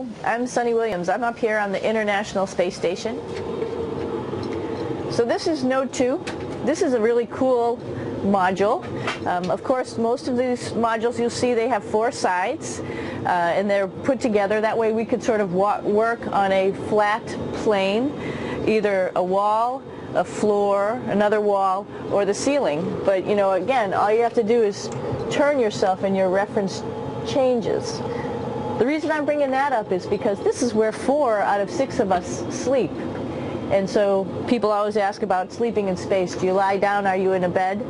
Hello, I'm Sunny Williams. I'm up here on the International Space Station. So this is Node 2. This is a really cool module. Of course, most of these modules you'll see they have 4 sides and they're put together. That way we could sort of work on a flat plane, either a wall, a floor, another wall, or the ceiling. But you know, again, all you have to do is turn yourself and your reference changes. The reason I'm bringing that up is because this is where 4 out of 6 of us sleep. And so people always ask about sleeping in space. Do you lie down? Are you in a bed?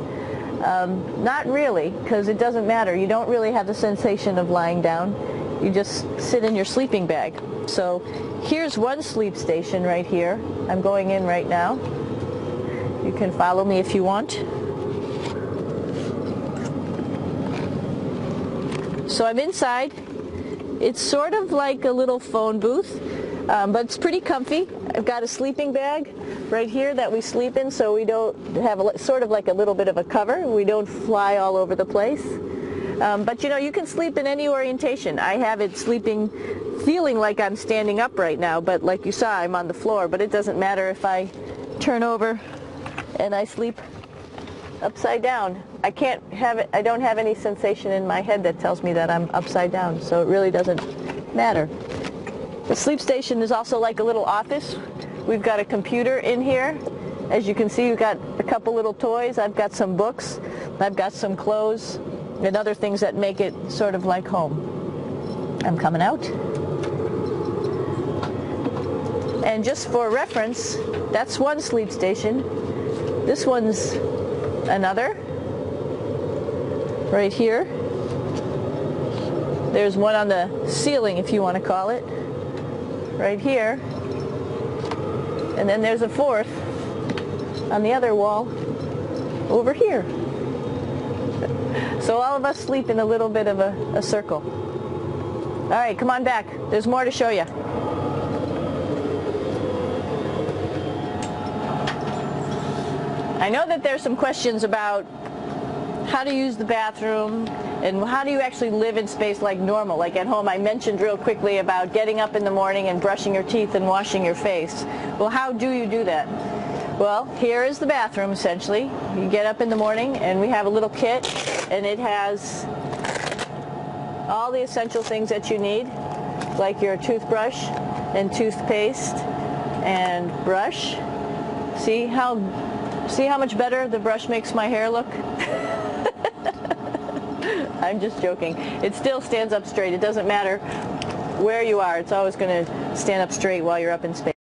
Not really, because it doesn't matter. You don't really have the sensation of lying down. You just sit in your sleeping bag. So here's one sleep station right here. I'm going in right now. You can follow me if you want. So I'm inside. It's sort of like a little phone booth, but it's pretty comfy. I've got a sleeping bag right here that we sleep in, so we don't have sort of like a little bit of a cover. We don't fly all over the place. But you know, you can sleep in any orientation. I have it feeling like I'm standing up right now, but like you saw, I'm on the floor. But it doesn't matter if I turn over and I sleep upside down. I don't have any sensation in my head that tells me that I'm upside down, so it really doesn't matter. The sleep station is also like a little office. We've got a computer in here. As you can see, we've got a couple little toys. I've got some books. I've got some clothes and other things that make it sort of like home. I'm coming out. And just for reference, that's one sleep station. This one's another. Right here. There's one on the ceiling, if you want to call it. Right here. And then there's a 4th on the other wall over here. So all of us sleep in a little bit of a circle. All right, come on back. There's more to show you. I know that there's some questions about how to use the bathroom and how do you actually live in space like normal, like at home. I mentioned real quickly about getting up in the morning and brushing your teeth and washing your face. Well, how do you do that? Well, here is the bathroom essentially. You get up in the morning and we have a little kit and it has all the essential things that you need, like your toothbrush and toothpaste and brush. See how much better the brush makes my hair look? I'm just joking. It still stands up straight. It doesn't matter where you are. It's always going to stand up straight while you're up in space.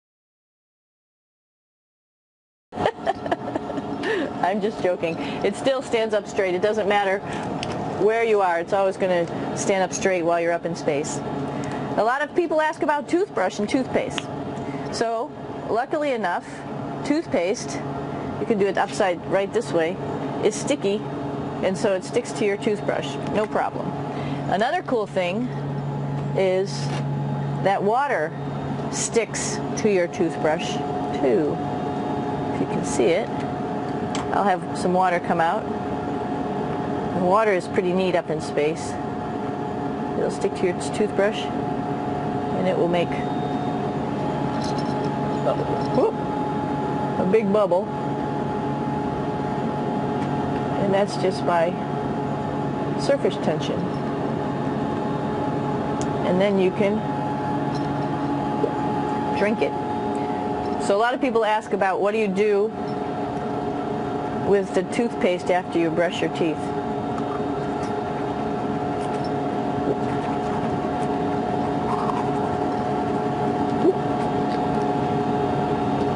I'm just joking. It still stands up straight. It doesn't matter where you are. It's always going to stand up straight while you're up in space. A lot of people ask about toothbrush and toothpaste. So, luckily enough, toothpaste, you can do it upside right this way, is sticky, and so it sticks to your toothbrush, no problem. Another cool thing is that water sticks to your toothbrush too. If you can see it, I'll have some water come out. The water is pretty neat up in space. It'll stick to your toothbrush and it will make a big bubble. And that's just by surface tension. And then you can drink it. So a lot of people ask about what do you do with the toothpaste after you brush your teeth.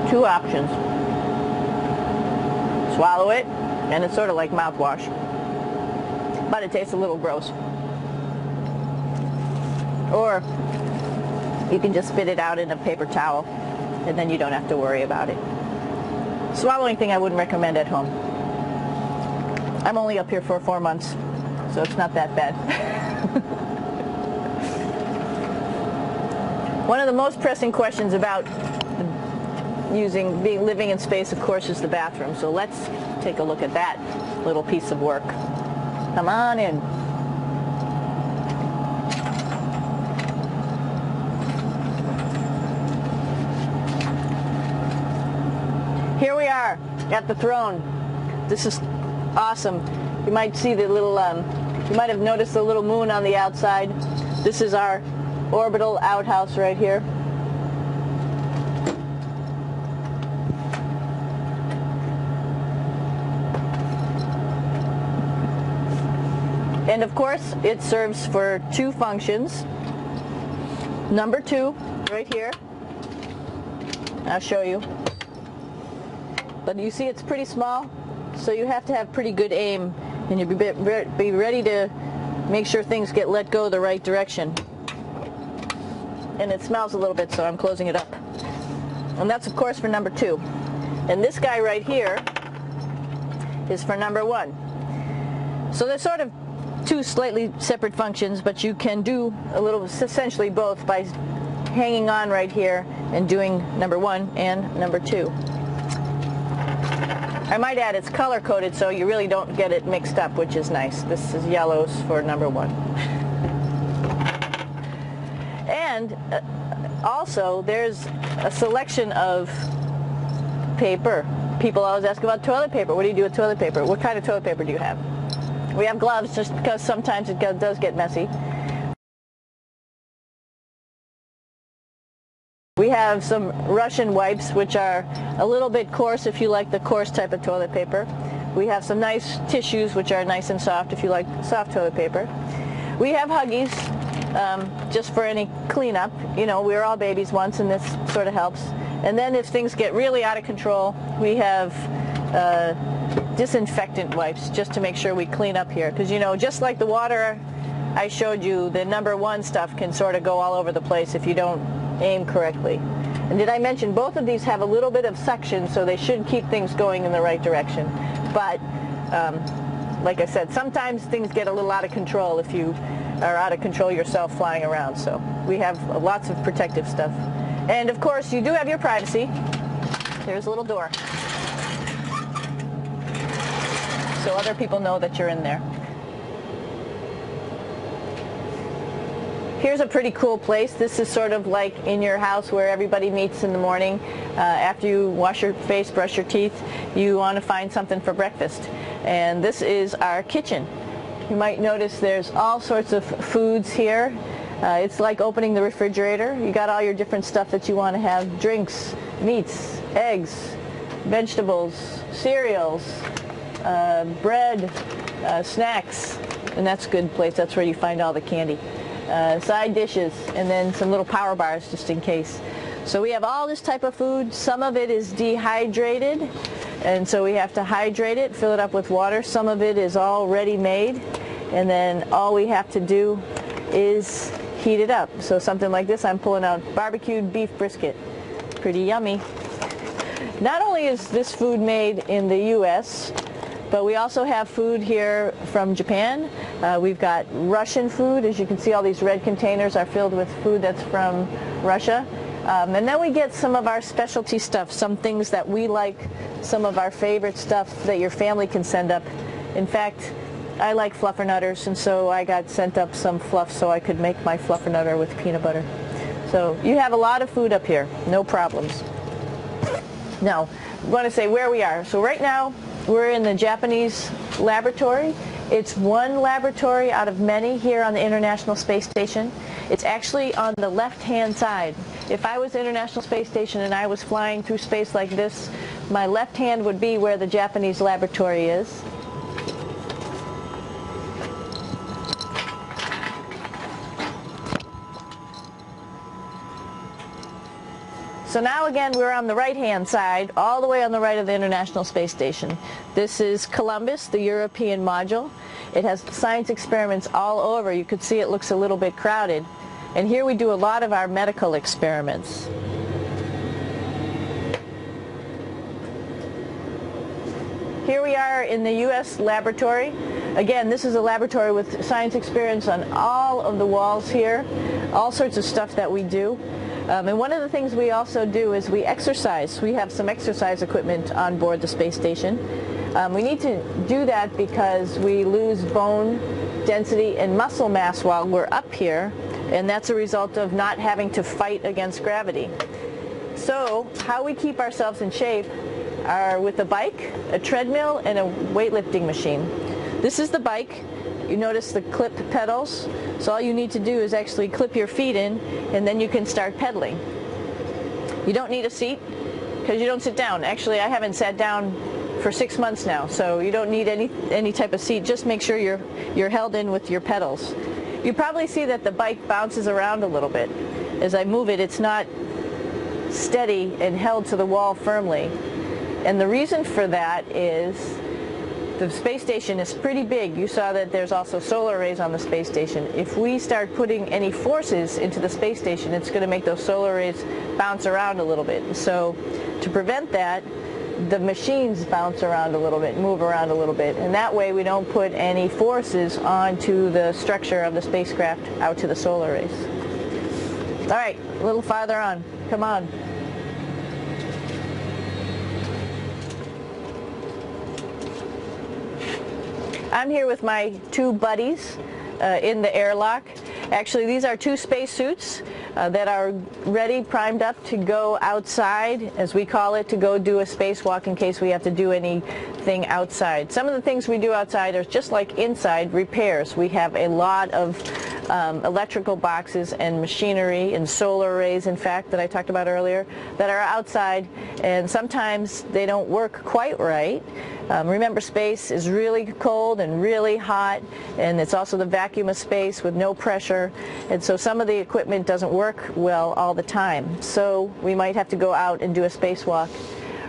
Two options. Swallow it. And it's sort of like mouthwash, but it tastes a little gross. Or you can just spit it out in a paper towel, and then you don't have to worry about it. Swallowing thing I wouldn't recommend at home. I'm only up here for 4 months, so it's not that bad. One of the most pressing questions about living in space, of course, is the bathroom. So let's take a look at that little piece of work. Come on in. at the throne. This is awesome. You might see the little, you might have noticed the little moon on the outside. This is our orbital outhouse right here. And of course, it serves for two functions. Number 2, right here. I'll show you. But you see it's pretty small, so you have to have pretty good aim, and you be ready to make sure things get let go the right direction. And it smells a little bit, so I'm closing it up. And that's of course for number 2. And this guy right here is for number 1. So they're sort of two slightly separate functions, but you can do a little, essentially both, by hanging on right here and doing number 1 and number 2. I might add it's color coded so you really don't get it mixed up, which is nice. This is yellows for number 1. And also there's a selection of paper. People always ask about toilet paper. What do you do with toilet paper? What kind of toilet paper do you have? We have gloves just because sometimes it does get messy. We have some Russian wipes, which are a little bit coarse if you like the coarse type of toilet paper. We have some nice tissues, which are nice and soft if you like soft toilet paper. We have Huggies, just for any cleanup. You know, we were all babies once, and this sort of helps. And then if things get really out of control, we have disinfectant wipes, just to make sure we clean up here. Because, you know, just like the water I showed you, the number 1 stuff can sort of go all over the place if you don't aim correctly. And did I mention both of these have a little bit of suction, so they should keep things going in the right direction. But like I said, sometimes things get a little out of control if you are out of control yourself flying around. So we have lots of protective stuff. And of course you do have your privacy. There's a little door, so other people know that you're in there. Here's a pretty cool place. This is sort of like in your house where everybody meets in the morning. After you wash your face, brush your teeth, you want to find something for breakfast. And this is our kitchen. You might notice there's all sorts of foods here. It's like opening the refrigerator. You got all your different stuff that you want to have: drinks, meats, eggs, vegetables, cereals, bread, snacks, and that's a good place. That's where you find all the candy. Side dishes, and then some little power bars just in case. So we have all this type of food. Some of it is dehydrated, and so we have to hydrate it, fill it up with water. Some of it is already made, and then all we have to do is heat it up. So something like this, I'm pulling out barbecued beef brisket. Pretty yummy. Not only is this food made in the U.S., but we also have food here from Japan. We've got Russian food. As you can see, all these red containers are filled with food that's from Russia. And then we get some of our specialty stuff, some things that we like, some of our favorite stuff that your family can send up. In fact, I like fluffernutters, and so I got sent up some fluff so I could make my fluffernutter with peanut butter. So you have a lot of food up here, no problems. Now, I want to say where we are. So right now, we're in the Japanese laboratory. It's one laboratory out of many here on the International Space Station. It's actually on the left-hand side. If I was International Space Station and I was flying through space like this, my left hand would be where the Japanese laboratory is. So now again, we're on the right-hand side, all the way on the right of the International Space Station. This is Columbus, the European module. It has science experiments all over. You could see it looks a little bit crowded. And here we do a lot of our medical experiments. Here we are in the U.S. laboratory. Again, this is a laboratory with science experiments on all of the walls here, all sorts of stuff that we do. And one of the things we also do is we exercise. We have some exercise equipment on board the space station. We need to do that because we lose bone density and muscle mass while we're up here, and that's a result of not having to fight against gravity. So how we keep ourselves in shape, are with a bike, a treadmill, and a weightlifting machine. This is the bike. You notice the clip pedals. So all you need to do is actually clip your feet in, and then you can start pedaling. You don't need a seat because you don't sit down. Actually, I haven't sat down for 6 months now, so you don't need any type of seat. Just make sure you're held in with your pedals. You probably see that the bike bounces around a little bit. As I move it, it's not steady and held to the wall firmly. And the reason for that is the space station is pretty big. You saw that there's also solar arrays on the space station. If we start putting any forces into the space station, it's going to make those solar arrays bounce around a little bit. So to prevent that, the machines bounce around a little bit, move around a little bit, and that way we don't put any forces onto the structure of the spacecraft out to the solar arrays. All right, a little farther on. Come on. I'm here with my two buddies in the airlock. Actually, these are two spacesuits that are ready, primed up to go outside, as we call it, to go do a spacewalk in case we have to do anything outside. Some of the things we do outside are just like inside, repairs. We have a lot of electrical boxes and machinery and solar arrays, in fact, that I talked about earlier, that are outside, and sometimes they don't work quite right. Remember, space is really cold and really hot, and it's also the vacuum of space with no pressure, and so some of the equipment doesn't work well all the time. So we might have to go out and do a spacewalk.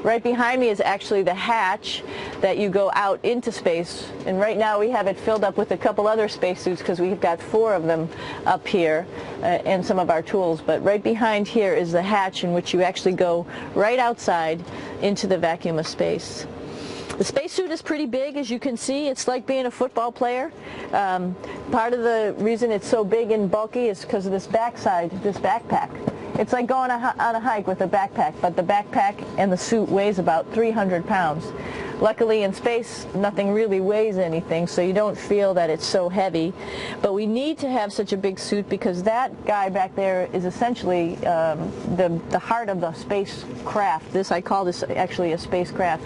Right behind me is actually the hatch that you go out into space, and right now we have it filled up with a couple other spacesuits because we've got 4 of them up here and some of our tools. But right behind here is the hatch in which you actually go right outside into the vacuum of space. The spacesuit is pretty big, as you can see. It's like being a football player. Part of the reason it's so big and bulky is because of this backside, this backpack. It's like going on a hike with a backpack, but the backpack and the suit weighs about 300 pounds. Luckily in space, nothing really weighs anything, so you don't feel that it's so heavy. But we need to have such a big suit because that guy back there is essentially the heart of the spacecraft. I call this actually a spacecraft.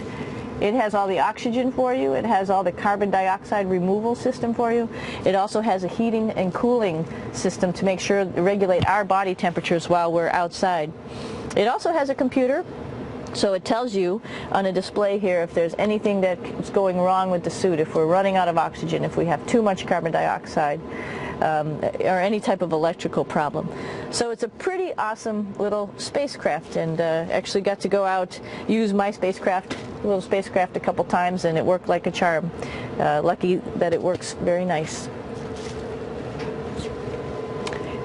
It has all the oxygen for you. It has all the carbon dioxide removal system for you. It also has a heating and cooling system to make sure to regulate our body temperatures while we're outside. It also has a computer, so it tells you on a display here if there's anything that's going wrong with the suit, if we're running out of oxygen, if we have too much carbon dioxide, or any type of electrical problem. So it's a pretty awesome little spacecraft, and actually got to go out, use my little spacecraft a couple times, and it worked like a charm. Lucky that it works very nice.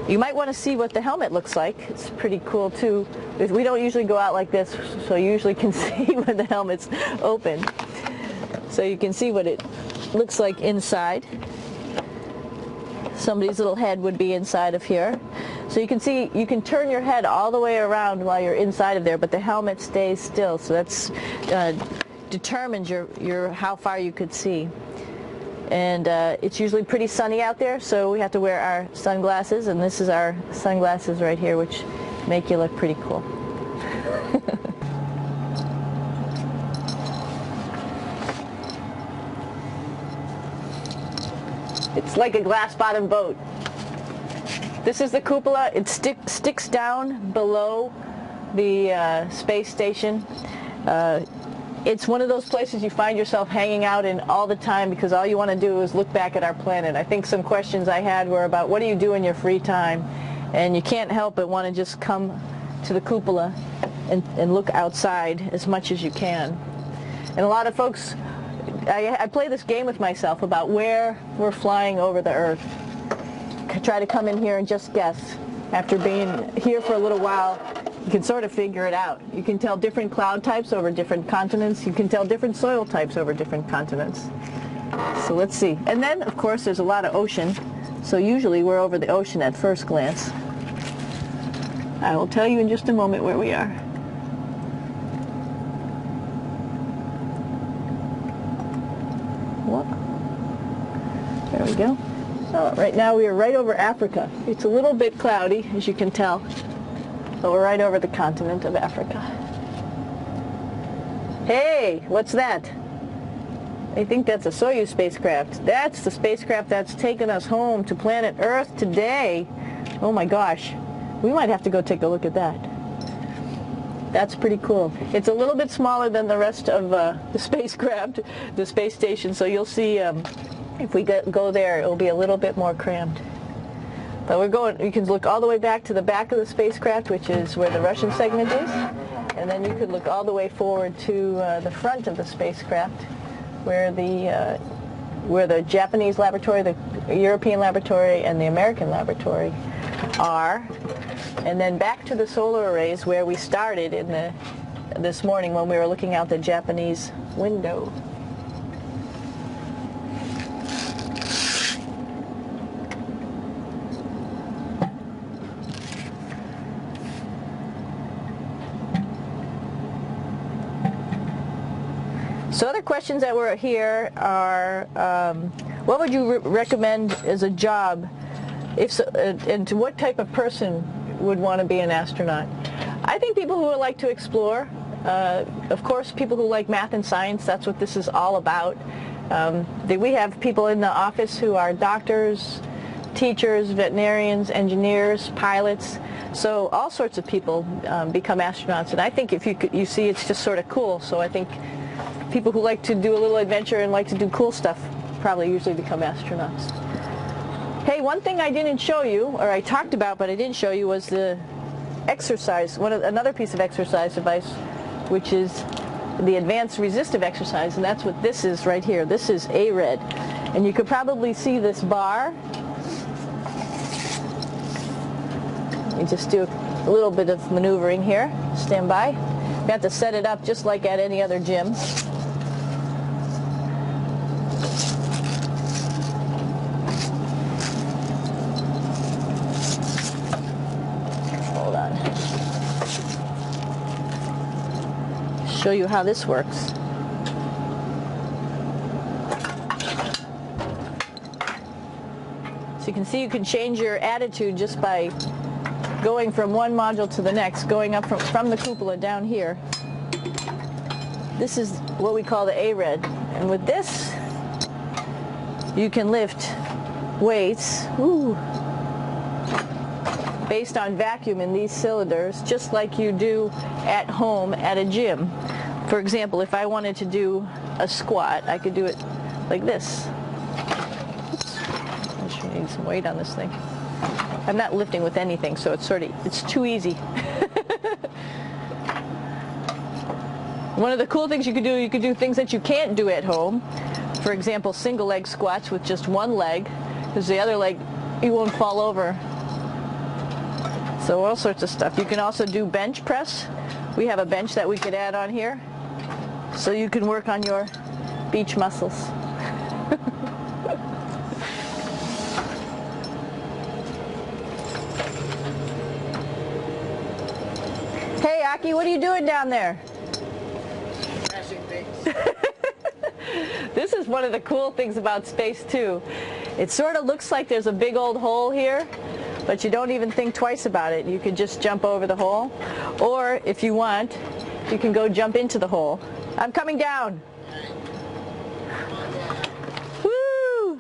You might want to see what the helmet looks like. It's pretty cool too. We don't usually go out like this, so you usually can see when the helmet's open. So you can see what it looks like inside. Somebody's little head would be inside of here. So you can see, you can turn your head all the way around while you're inside of there, but the helmet stays still, so that's determines how far you could see. And it's usually pretty sunny out there, so we have to wear our sunglasses, and this is our sunglasses right here, which make you look pretty cool. It's like a glass-bottom boat. This is the cupola. It sticks down below the space station. It's one of those places you find yourself hanging out in all the time because all you want to do is look back at our planet. I think some questions I had were about what do you do in your free time, and you can't help but want to just come to the cupola and look outside as much as you can. And a lot of folks, I play this game with myself about where we're flying over the Earth. Try to come in here and just guess. After being here for a little while, you can sort of figure it out. You can tell different cloud types over different continents. You can tell different soil types over different continents. So let's see. And then, of course, there's a lot of ocean. So usually we're over the ocean at first glance. I will tell you in just a moment where we are. There we go. Oh, right now we are right over Africa. It's a little bit cloudy, as you can tell, but we're right over the continent of Africa. Hey, what's that? I think that's a Soyuz spacecraft. That's the spacecraft that's taken us home to planet Earth today. Oh my gosh. We might have to go take a look at that. That's pretty cool. It's a little bit smaller than the rest of the spacecraft, the space station, so you'll see if we go there, it'll be a little bit more crammed. But you can look all the way back to the back of the spacecraft, which is where the Russian segment is, and then you could look all the way forward to the front of the spacecraft, where the Japanese laboratory, the European laboratory, and the American laboratory are, and then back to the solar arrays where we started this morning when we were looking out the Japanese window. So other questions that were here are, what would you recommend as a job, and to what type of person would want to be an astronaut? I think people who would like to explore, of course people who like math and science, that's what this is all about. We have people in the office who are doctors, teachers, veterinarians, engineers, pilots, so all sorts of people become astronauts, and I think if you see it's just sort of cool, so I think people who like to do a little adventure and like to do cool stuff probably usually become astronauts. Hey, one thing I didn't show you, or I talked about but I didn't show you, was the exercise, another piece of exercise device, which is the advanced resistive exercise, and that's what this is right here. This is ARED, and you could probably see this bar. You just do a little bit of maneuvering here. Stand by. You have to set it up just like at any other gym. Hold on. Show you how this works. So you can see you can change your attitude just by going from one module to the next, going up from the cupola down here. This is what we call the ARED, and with this you can lift weights based on vacuum in these cylinders, just like you do at home at a gym. For example, if I wanted to do a squat, I could do it like this. Oops. I should need some weight on this thing. I'm not lifting with anything, so it's too easy. One of the cool things you could do things that you can't do at home. For example, single leg squats with just one leg, because the other leg, you won't fall over. So all sorts of stuff. You can also do bench press. We have a bench that we could add on here, so you can work on your beach muscles. Hey, Aki, what are you doing down there? Crashing things. This is one of the cool things about space, too. It sort of looks like there's a big old hole here, but you don't even think twice about it. You can just jump over the hole, or if you want, you can go jump into the hole. I'm coming down. Woo!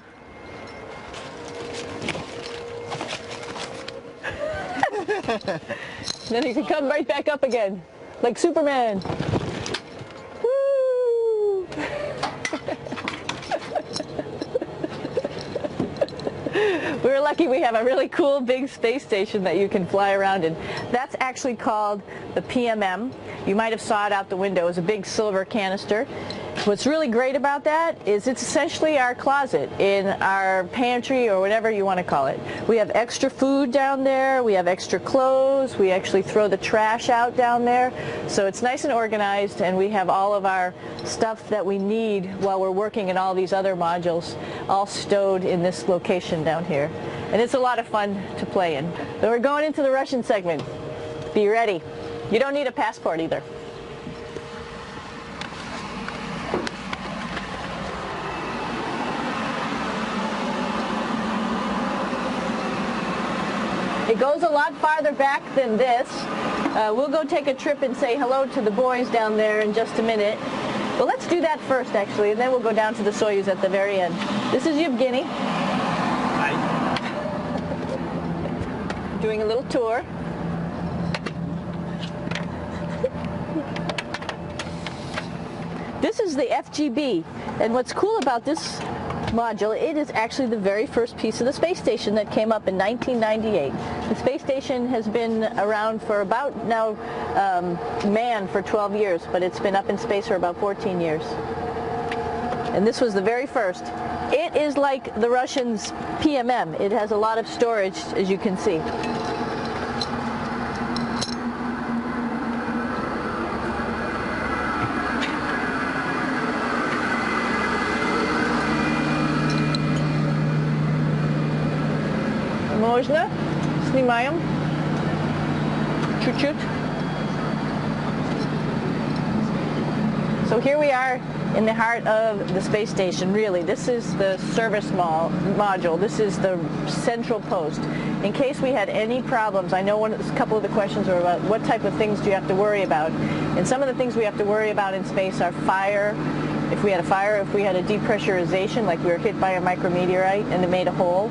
Then you can come right back up again, like Superman. Woo! We're lucky we have a really cool big space station that you can fly around in. That's actually called the PMM. You might have saw it out the window. It's a big silver canister. What's really great about that is it's essentially our closet in our pantry, or whatever you want to call it. We have extra food down there, we have extra clothes, we actually throw the trash out down there. So it's nice and organized, and we have all of our stuff that we need while we're working in all these other modules all stowed in this location down here. And it's a lot of fun to play in. So we're going into the Russian segment. Be ready. You don't need a passport either. It goes a lot farther back than this. We'll go take a trip and say hello to the boys down there in just a minute. Well, let's do that first, actually, and then we'll go down to the Soyuz at the very end. This is Yevgeny. Hi. Doing a little tour. This is the FGB, and what's cool about this module, it is actually the very first piece of the space station that came up in 1998. The space station has been around for about now manned for 12 years, but it's been up in space for about 14 years. And this was the very first. It is like the Russians' PMM. It has a lot of storage, as you can see. Можно? Снимаем. Чуть-чуть. So here we are in the heart of the space station, really. This is the service module. This is the central post. In case we had any problems, I know a couple of the questions were about what type of things do you have to worry about. And some of the things we have to worry about in space are fire. If we had a fire, if we had a depressurization, like we were hit by a micrometeorite and it made a hole,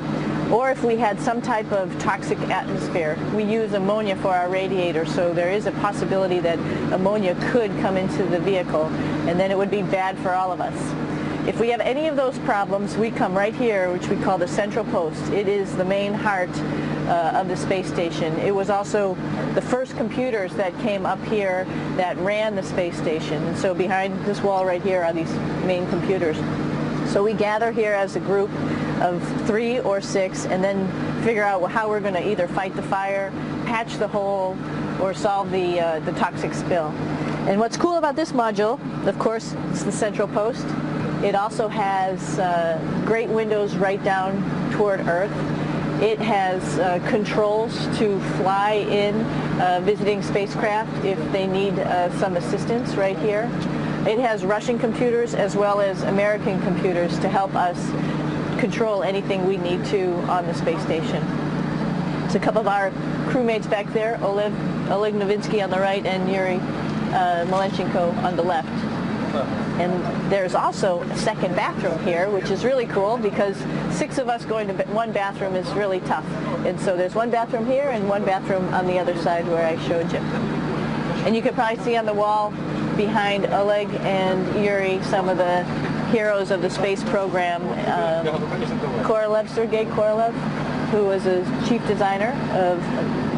or if we had some type of toxic atmosphere. We use ammonia for our radiator, so there is a possibility that ammonia could come into the vehicle, and then it would be bad for all of us. If we have any of those problems, we come right here, which we call the central post. It is the main heart of the space station. It was also the first computers that came up here that ran the space station. And so behind this wall right here are these main computers. So we gather here as a group of 3 or 6 and then figure out how we're going to either fight the fire, patch the hole, or solve the toxic spill. And what's cool about this module, of course, it's the central post. It also has great windows right down toward Earth. It has controls to fly in visiting spacecraft if they need some assistance right here. It has Russian computers as well as American computers to help us control anything we need to on the space station. It's a couple of our crewmates back there, Oleg Novinsky on the right and Yuri Malenchenko on the left. And there's also a second bathroom here, which is really cool because 6 of us going to one bathroom is really tough. And so there's one bathroom here and one bathroom on the other side where I showed you. And you can probably see on the wall behind Oleg and Yuri some of the heroes of the space program. Korolev, Sergei Korolev, who was a chief designer of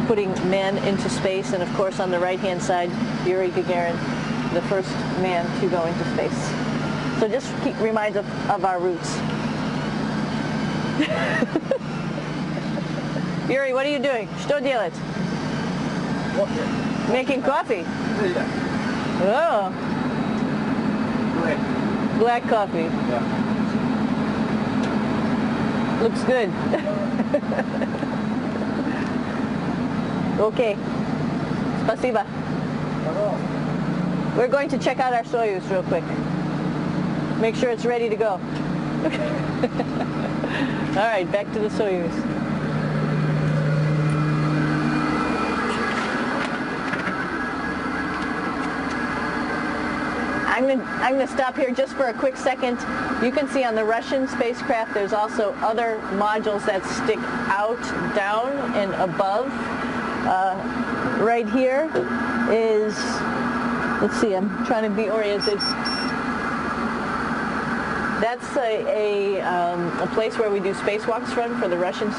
putting men into space, and of course on the right-hand side, Yuri Gagarin, the first man to go into space. So just reminds us of our roots. Yuri, what are you doing? Что делать? Making coffee? Oh. Black coffee. Yeah. Looks good. Okay. Спасибо. We're going to check out our Soyuz real quick. Make sure it's ready to go. All right, back to the Soyuz. I'm going to stop here just for a quick second. You can see on the Russian spacecraft there's also other modules that stick out, down, and above. Right here is, let's see, I'm trying to be oriented. That's a place where we do spacewalks from for the Russian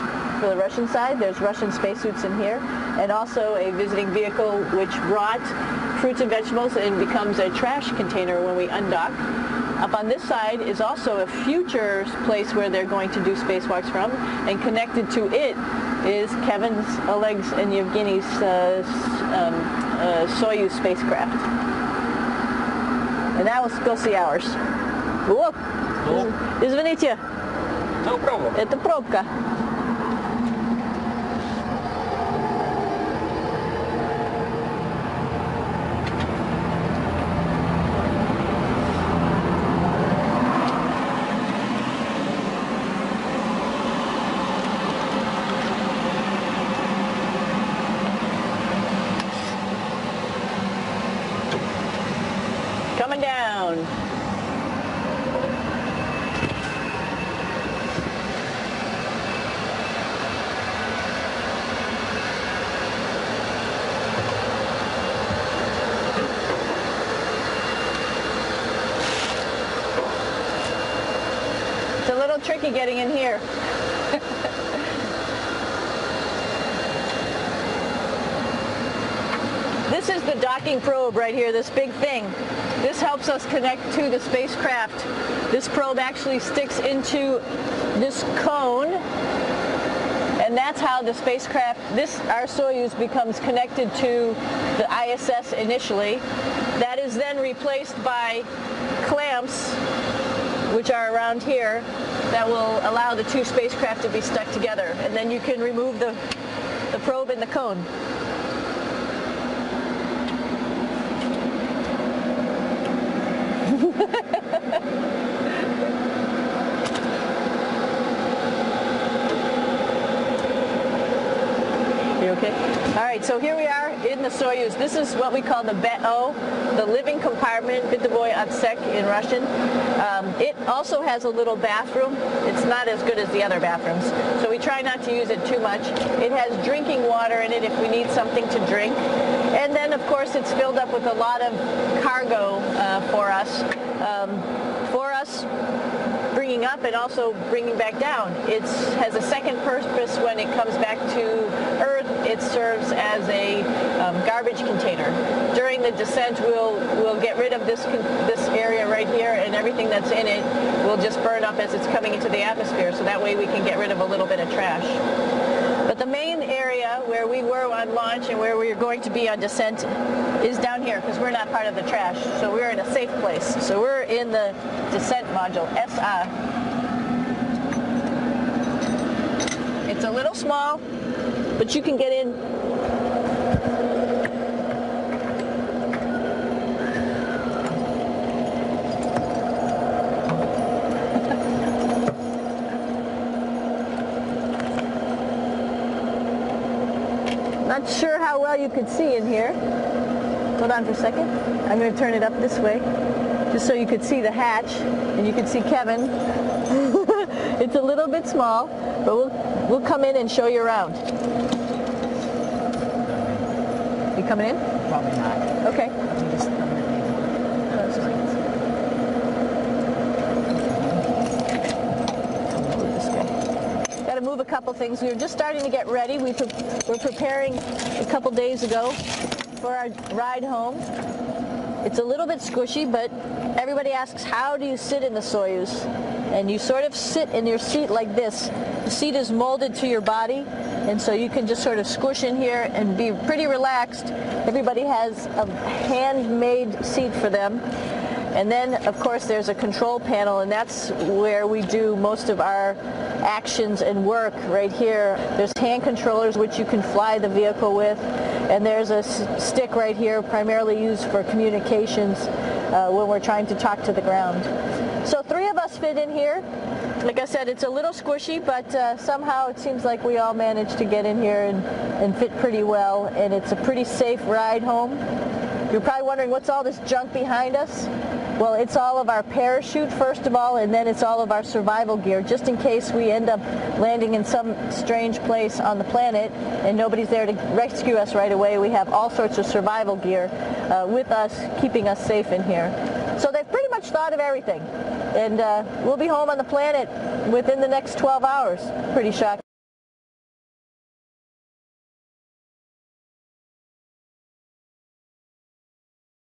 side. There's Russian spacesuits in here, and also a visiting vehicle which brought fruits and vegetables and becomes a trash container when we undock. Up on this side is also a future place where they're going to do spacewalks from, and connected to it is Kevin's, Oleg's, and Yevgeny's Soyuz spacecraft. And now let's go see ours. Whoa! Извините. No problem. Это пробка. Coming down. tricky getting in here. This is the docking probe right here, this big thing. This helps us connect to the spacecraft. This probe actually sticks into this cone, and that's how the spacecraft, our Soyuz, becomes connected to the ISS initially. That is then replaced by clamps, which are around here, that will allow the two spacecraft to be stuck together. And then you can remove the probe and the cone. You okay? All right, so here we are in the Soyuz. This is what we call the BEO, the living compartment, Bytovoy Otsek in Russian. It also has a little bathroom. It's not as good as the other bathrooms, so we try not to use it too much. It has drinking water in it if we need something to drink. And then, of course, it's filled up with a lot of cargo for us. Bringing up and also bringing back down. It has a second purpose when it comes back to Earth. It serves as a garbage container. During the descent, we'll get rid of this area right here, and everything that's in it will just burn up as it's coming into the atmosphere, so that way we can get rid of a little bit of trash. But the main area where we were on launch and where we're going to be on descent is down here, because we're not part of the trash. So we're in a safe place. So we're in the descent module, SA. It's a little small, but you can get in. Not sure how well you could see in here. Hold on for a second. I'm going to turn it up this way, just so you could see the hatch, and you could see Kevin. It's a little bit small, but we'll come in and show you around. You coming in? Probably not. Okay. To move a couple things. We were just starting to get ready. We're preparing a couple days ago for our ride home. It's a little bit squishy, but everybody asks, how do you sit in the Soyuz? And you sort of sit in your seat like this. The seat is molded to your body, and so you can just sort of squish in here and be pretty relaxed. Everybody has a handmade seat for them. And then, of course, there's a control panel, and that's where we do most of our actions and work right here. There's hand controllers which you can fly the vehicle with, and there's a stick right here primarily used for communications when we're trying to talk to the ground. So 3 of us fit in here. Like I said, it's a little squishy, but somehow it seems like we all managed to get in here and fit pretty well, and it's a pretty safe ride home. You're probably wondering, what's all this junk behind us? Well, it's all of our parachute, first of all, and then it's all of our survival gear, just in case we end up landing in some strange place on the planet and nobody's there to rescue us right away. We have all sorts of survival gear with us, keeping us safe in here. So they've pretty much thought of everything. And we'll be home on the planet within the next 12 hours. Pretty shocking.